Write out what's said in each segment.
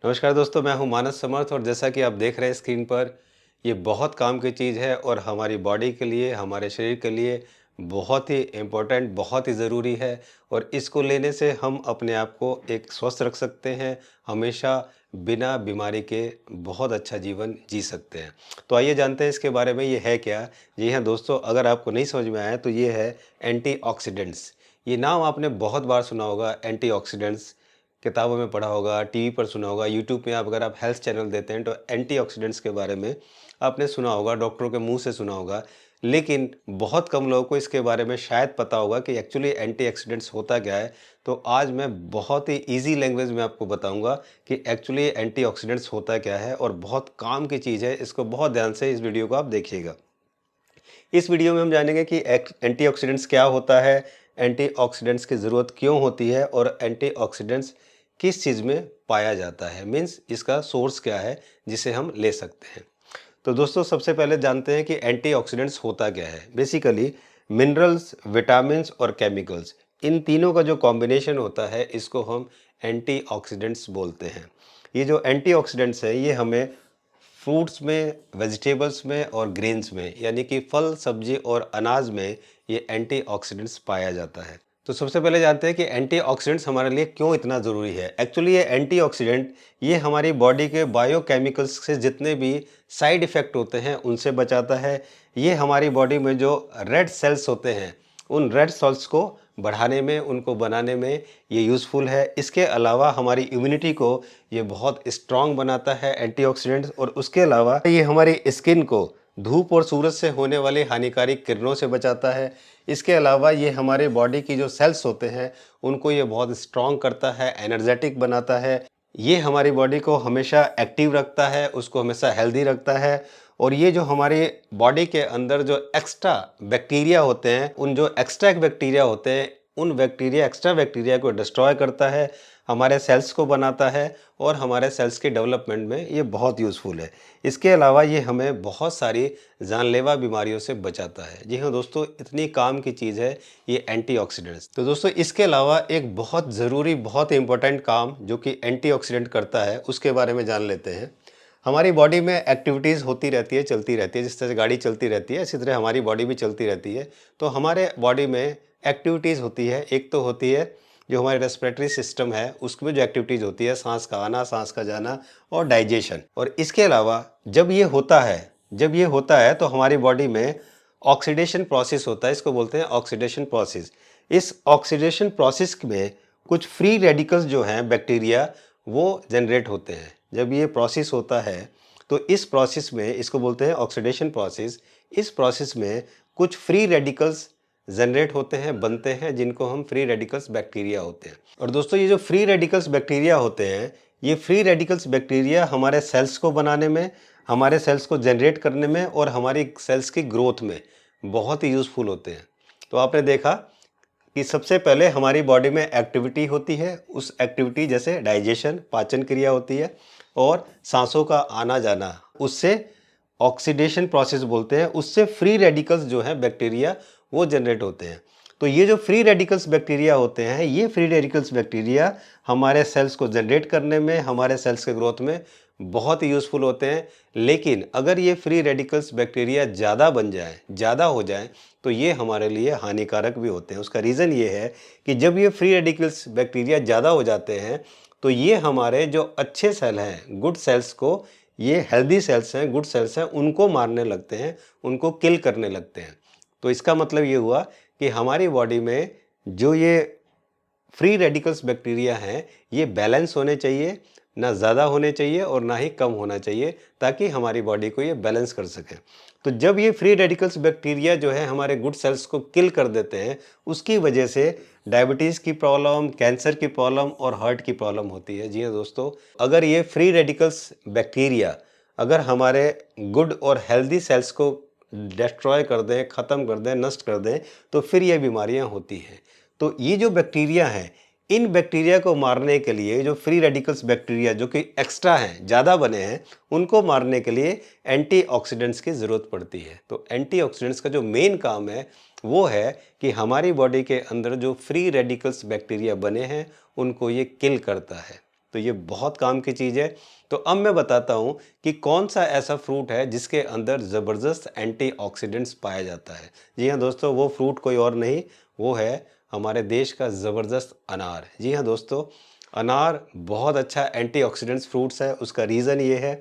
नमस्कार दोस्तों, मैं हूं मानस समर्थ और जैसा कि आप देख रहे हैं स्क्रीन पर, ये बहुत काम की चीज़ है और हमारी बॉडी के लिए, हमारे शरीर के लिए बहुत ही इम्पोर्टेंट, बहुत ही ज़रूरी है। और इसको लेने से हम अपने आप को एक स्वस्थ रख सकते हैं, हमेशा बिना बीमारी के बहुत अच्छा जीवन जी सकते हैं। तो आइए जानते हैं इसके बारे में, ये है क्या। जी हाँ दोस्तों, अगर आपको नहीं समझ में आया तो ये है एंटीऑक्सीडेंट्स। ये नाम आपने बहुत बार सुना होगा, एंटीऑक्सीडेंट्स। किताबों में पढ़ा होगा, टीवी पर सुना होगा, यूट्यूब पे अगर आप हेल्थ चैनल देते हैं तो एंटीऑक्सीडेंट्स के बारे में आपने सुना होगा, डॉक्टरों के मुंह से सुना होगा। लेकिन बहुत कम लोगों को इसके बारे में शायद पता होगा कि एक्चुअली एंटीऑक्सीडेंट्स होता क्या है। तो आज मैं बहुत ही ईजी लैंग्वेज में आपको बताऊंगा कि एक्चुअली एंटीऑक्सीडेंट्स होता क्या है, और बहुत काम की चीज़ है। इसको बहुत ध्यान से इस वीडियो को आप देखिएगा। इस वीडियो में हम जानेंगे कि एंटीऑक्सीडेंट्स क्या होता है, एंटीऑक्सीडेंट्स की ज़रूरत क्यों होती है, और एंटीऑक्सीडेंट्स किस चीज़ में पाया जाता है, मीन्स इसका सोर्स क्या है जिसे हम ले सकते हैं। तो दोस्तों, सबसे पहले जानते हैं कि एंटीऑक्सीडेंट्स होता क्या है। बेसिकली मिनरल्स, विटामिन्स और केमिकल्स, इन तीनों का जो कॉम्बिनेशन होता है इसको हम एंटीऑक्सीडेंट्स बोलते हैं। ये जो एंटीऑक्सीडेंट्स है ये हमें फ्रूट्स में, वेजिटेबल्स में और ग्रेन्स में, यानी कि फल, सब्जी और अनाज में ये एंटीऑक्सीडेंट्स पाया जाता है। तो सबसे पहले जानते हैं कि एंटीऑक्सीडेंट्स हमारे लिए क्यों इतना ज़रूरी है। एक्चुअली ये एंटीऑक्सीडेंट ये हमारी बॉडी के बायोकेमिकल्स से जितने भी साइड इफ़ेक्ट होते हैं उनसे बचाता है। ये हमारी बॉडी में जो रेड सेल्स होते हैं उन रेड सेल्स को बढ़ाने में, उनको बनाने में ये यूज़फुल है। इसके अलावा हमारी इम्यूनिटी को ये बहुत स्ट्रॉन्ग बनाता है एंटीऑक्सीडेंट्स। और उसके अलावा ये हमारी स्किन को धूप और सूरज से होने वाली हानिकारक किरणों से बचाता है। इसके अलावा ये हमारे बॉडी की जो सेल्स होते हैं उनको ये बहुत स्ट्रॉन्ग करता है, एनर्जेटिक बनाता है। ये हमारी बॉडी को हमेशा एक्टिव रखता है, उसको हमेशा हेल्दी रखता है। और ये जो हमारी बॉडी के अंदर जो एक्स्ट्रा बैक्टीरिया होते हैं, उन जो एक्स्ट्रा बैक्टीरिया होते हैं, उन बैक्टीरिया, एक्स्ट्रा बैक्टीरिया को डिस्ट्रॉय करता है, हमारे सेल्स को बनाता है और हमारे सेल्स के डेवलपमेंट में ये बहुत यूज़फुल है। इसके अलावा ये हमें बहुत सारी जानलेवा बीमारियों से बचाता है। जी हाँ दोस्तों, इतनी काम की चीज़ है ये एंटीऑक्सीडेंट्स। तो दोस्तों, इसके अलावा एक बहुत ज़रूरी, बहुत इंपॉर्टेंट काम जो कि एंटीऑक्सीडेंट करता है उसके बारे में जान लेते हैं। हमारी बॉडी में एक्टिविटीज़ होती रहती है, चलती रहती है। जिस तरह से गाड़ी चलती रहती है इसी तरह हमारी बॉडी भी चलती रहती है। तो हमारे बॉडी में एक्टिविटीज़ होती है। एक तो होती है जो हमारे रेस्पिरेटरी सिस्टम है, उसमें जो एक्टिविटीज़ होती है, सांस का आना, सांस का जाना और डाइजेशन। और इसके अलावा जब ये होता है तो हमारी बॉडी में ऑक्सीडेशन प्रोसेस होता है। इसको बोलते हैं ऑक्सीडेशन प्रोसेस। इस ऑक्सीडेशन प्रोसेस में कुछ फ्री रेडिकल्स जो हैं, बैक्टीरिया, वो जनरेट होते हैं। जब ये प्रोसेस होता है तो इस प्रोसेस में, इसको बोलते हैं ऑक्सीडेशन प्रोसेस, इस प्रोसेस में कुछ फ्री रेडिकल्स जनरेट होते हैं, बनते हैं, जिनको हम फ्री रेडिकल्स बैक्टीरिया होते हैं। और दोस्तों, ये जो फ्री रेडिकल्स बैक्टीरिया होते हैं, ये फ्री रेडिकल्स बैक्टीरिया हमारे सेल्स को बनाने में, हमारे सेल्स को जनरेट करने में और हमारी सेल्स की ग्रोथ में बहुत ही यूज़फुल होते हैं। तो आपने देखा कि सबसे पहले हमारी बॉडी में एक्टिविटी होती है। उस एक्टिविटी जैसे डाइजेशन, पाचन क्रिया होती है और सांसों का आना जाना, उससे ऑक्सीडेशन प्रोसेस बोलते हैं। उससे फ्री रेडिकल्स जो है बैक्टीरिया, वो जनरेट होते हैं। तो ये जो फ्री रेडिकल्स बैक्टीरिया होते हैं, ये फ्री रेडिकल्स बैक्टीरिया हमारे सेल्स को जनरेट करने में, हमारे सेल्स के ग्रोथ में बहुत ही यूज़फुल होते हैं। लेकिन अगर ये फ्री रेडिकल्स बैक्टीरिया ज़्यादा बन जाए, ज़्यादा हो जाए, तो ये हमारे लिए हानिकारक भी होते हैं। उसका रीज़न ये है कि जब ये फ्री रेडिकल्स बैक्टीरिया ज़्यादा हो जाते हैं तो ये हमारे जो अच्छे सेल हैं, गुड सेल्स को, ये हेल्दी सेल्स हैं, गुड सेल्स हैं, उनको मारने लगते हैं, उनको किल करने लगते हैं। तो इसका मतलब ये हुआ कि हमारी बॉडी में जो ये फ्री रेडिकल्स बैक्टीरिया हैं, ये बैलेंस होने चाहिए, ना ज़्यादा होने चाहिए और ना ही कम होना चाहिए, ताकि हमारी बॉडी को ये बैलेंस कर सके। तो जब ये फ्री रेडिकल्स बैक्टीरिया जो है हमारे गुड सेल्स को किल कर देते हैं, उसकी वजह से डायबिटीज़ की प्रॉब्लम, कैंसर की प्रॉब्लम और हार्ट की प्रॉब्लम होती है। जी हाँ दोस्तों, अगर ये फ्री रेडिकल्स बैक्टीरिया अगर हमारे गुड और हेल्दी सेल्स को डिस्ट्रॉय कर दें, ख़त्म कर दें, नष्ट कर दें, तो फिर ये बीमारियां होती हैं। तो ये जो बैक्टीरिया हैं, इन बैक्टीरिया को मारने के लिए, जो फ्री रेडिकल्स बैक्टीरिया जो कि एक्स्ट्रा हैं, ज़्यादा बने हैं, उनको मारने के लिए एंटीऑक्सीडेंट्स की ज़रूरत पड़ती है। तो एंटीऑक्सीडेंट्स का जो मेन काम है वो है कि हमारी बॉडी के अंदर जो फ्री रेडिकल्स बैक्टीरिया बने हैं उनको ये किल करता है। तो ये बहुत काम की चीज़ है। तो अब मैं बताता हूँ कि कौन सा ऐसा फ्रूट है जिसके अंदर ज़बरदस्त एंटीऑक्सीडेंट्स पाया जाता है। जी हाँ दोस्तों, वो फ्रूट कोई और नहीं, वो है हमारे देश का ज़बरदस्त अनार। जी हाँ दोस्तों, अनार बहुत अच्छा एंटीऑक्सीडेंट्स फ्रूट्स है। उसका रीज़न ये है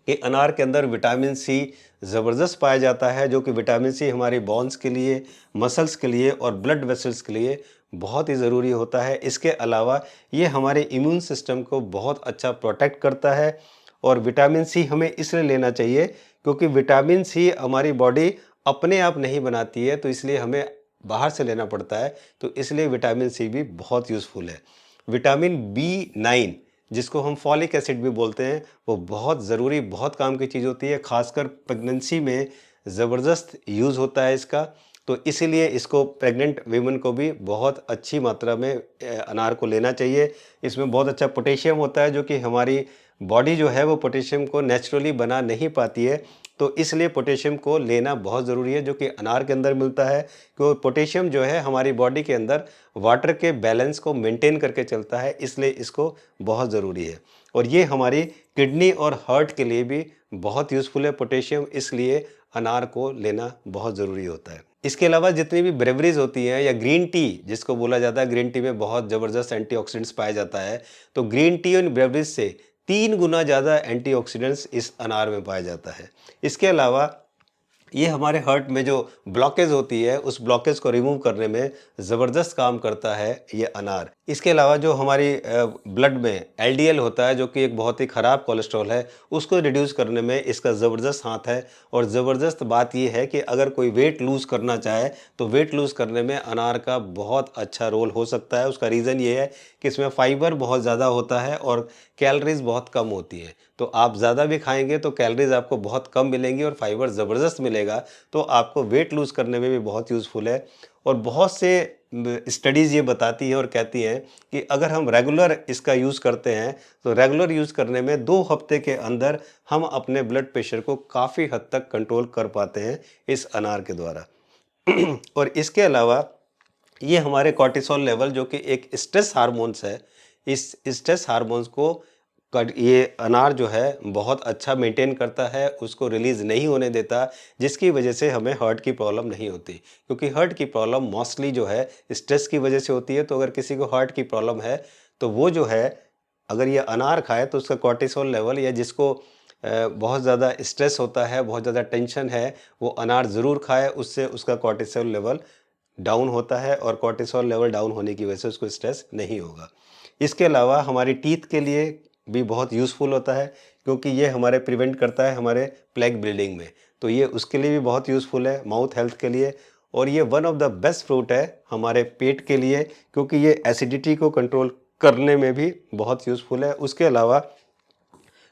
कि अनार के अंदर विटामिन सी ज़बरदस्त पाया जाता है, जो कि विटामिन सी हमारी बोन्स के लिए, मसल्स के लिए और ब्लड वेसल्स के लिए बहुत ही ज़रूरी होता है। इसके अलावा ये हमारे इम्यून सिस्टम को बहुत अच्छा प्रोटेक्ट करता है। और विटामिन सी हमें इसलिए लेना चाहिए क्योंकि विटामिन सी हमारी बॉडी अपने आप नहीं बनाती है, तो इसलिए हमें बाहर से लेना पड़ता है। तो इसलिए विटामिन सी भी बहुत यूज़फुल है। विटामिन बी 9 जिसको हम फॉलिक एसिड भी बोलते हैं, वो बहुत ज़रूरी, बहुत काम की चीज़ होती है। खासकर प्रेगनेंसी में ज़बरदस्त यूज़ होता है इसका। तो इसीलिए इसको प्रेग्नेंट वीमेन को भी बहुत अच्छी मात्रा में अनार को लेना चाहिए। इसमें बहुत अच्छा पोटेशियम होता है, जो कि हमारी बॉडी जो है वो पोटेशियम को नेचुरली बना नहीं पाती है। तो इसलिए पोटेशियम को लेना बहुत ज़रूरी है, जो कि अनार के अंदर मिलता है। क्योंकि पोटेशियम जो है हमारी बॉडी के अंदर वाटर के बैलेंस को मेंटेन करके चलता है, इसलिए इसको बहुत ज़रूरी है। और ये हमारी किडनी और हार्ट के लिए भी बहुत यूज़फुल है पोटेशियम, इसलिए अनार को लेना बहुत ज़रूरी होता है। इसके अलावा जितनी भी ब्रेवरीज होती हैं या ग्रीन टी जिसको बोला जाता है, ग्रीन टी में बहुत ज़बरदस्त एंटीऑक्सीडेंट्स पाया जाता है। तो ग्रीन टी और ब्रेवरीज से 3 गुना ज़्यादा एंटीऑक्सीडेंट्स इस अनार में पाया जाता है। इसके अलावा ये हमारे हार्ट में जो ब्लॉकेज होती है, उस ब्लॉकेज को रिमूव करने में ज़बरदस्त काम करता है ये अनार। इसके अलावा जो हमारी ब्लड में एलडीएल होता है, जो कि एक बहुत ही ख़राब कोलेस्ट्रॉल है, उसको रिड्यूस करने में इसका ज़बरदस्त हाथ है। और ज़बरदस्त बात ये है कि अगर कोई वेट लूज़ करना चाहे तो वेट लूज़ करने में अनार का बहुत अच्छा रोल हो सकता है। उसका रीज़न ये है कि इसमें फाइबर बहुत ज़्यादा होता है और कैलोरीज़ बहुत कम होती हैं। तो आप ज़्यादा भी खाएंगे तो कैलोरीज आपको बहुत कम मिलेंगी और फाइबर ज़बरदस्त मिलेगा, तो आपको वेट लूज़ करने में भी बहुत यूज़फुल है। और बहुत से स्टडीज़ ये बताती हैं और कहती हैं कि अगर हम रेगुलर इसका यूज़ करते हैं, तो रेगुलर यूज़ करने में 2 हफ्ते के अंदर हम अपने ब्लड प्रेशर को काफ़ी हद तक कंट्रोल कर पाते हैं इस अनार के द्वारा। और इसके अलावा ये हमारे कॉर्टिसोल लेवल, जो कि एक स्ट्रेस हार्मोन्स है, इस स्ट्रेस हार्मोन्स को ये अनार जो है बहुत अच्छा मेंटेन करता है, उसको रिलीज़ नहीं होने देता, जिसकी वजह से हमें हार्ट की प्रॉब्लम नहीं होती। क्योंकि हार्ट की प्रॉब्लम मोस्टली जो है स्ट्रेस की वजह से होती है। तो अगर किसी को हार्ट की प्रॉब्लम है, तो वो जो है अगर ये अनार खाए तो उसका कॉर्टिसोल लेवल, या जिसको बहुत ज़्यादा स्ट्रेस होता है, बहुत ज़्यादा टेंशन है, वो अनार ज़रूर खाए। उससे उसका कॉर्टिसोल लेवल डाउन होता है और कॉर्टिसोल लेवल डाउन होने की वजह से उसको स्ट्रेस नहीं होगा। इसके अलावा हमारी टीथ के लिए भी बहुत यूज़फुल होता है, क्योंकि ये हमारे प्रिवेंट करता है हमारे प्लेग ब्लीडिंग में। तो ये उसके लिए भी बहुत यूज़फुल है, माउथ हेल्थ के लिए। और ये one of the best fruit है हमारे पेट के लिए, क्योंकि ये एसिडिटी को कंट्रोल करने में भी बहुत यूज़फुल है। उसके अलावा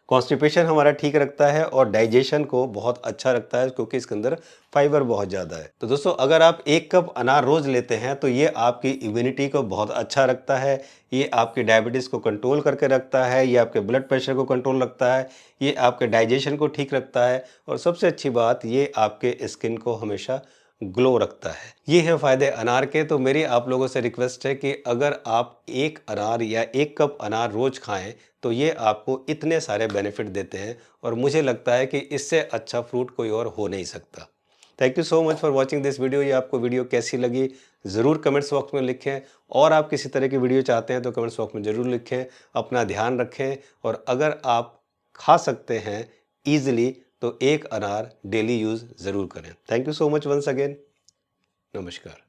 कॉन्स्टिपेशन हमारा ठीक रखता है और डाइजेशन को बहुत अच्छा रखता है, क्योंकि इसके अंदर फाइबर बहुत ज़्यादा है। तो दोस्तों, अगर आप 1 कप अनार रोज़ लेते हैं तो ये आपकी इम्यूनिटी को बहुत अच्छा रखता है, ये आपकी डायबिटीज़ को कंट्रोल करके रखता है, ये आपके ब्लड प्रेशर को कंट्रोल रखता है, ये आपके डाइजेशन को ठीक रखता है, और सबसे अच्छी बात, ये आपके स्किन को हमेशा ग्लो रखता है। ये है फ़ायदे अनार के। तो मेरी आप लोगों से रिक्वेस्ट है कि अगर आप 1 अनार या 1 कप अनार रोज़ खाएं, तो ये आपको इतने सारे बेनिफिट देते हैं, और मुझे लगता है कि इससे अच्छा फ्रूट कोई और हो नहीं सकता। Thank you so much for watching this video. ये आपको वीडियो कैसी लगी ज़रूर कमेंट्स बॉक्स में लिखें, और आप किसी तरह की वीडियो चाहते हैं तो कमेंट्स बॉक्स में ज़रूर लिखें। अपना ध्यान रखें, और अगर आप खा सकते हैं ईजिली तो 1 अनार डेली यूज़ ज़रूर करें। Thank you so much once again. नमस्कार।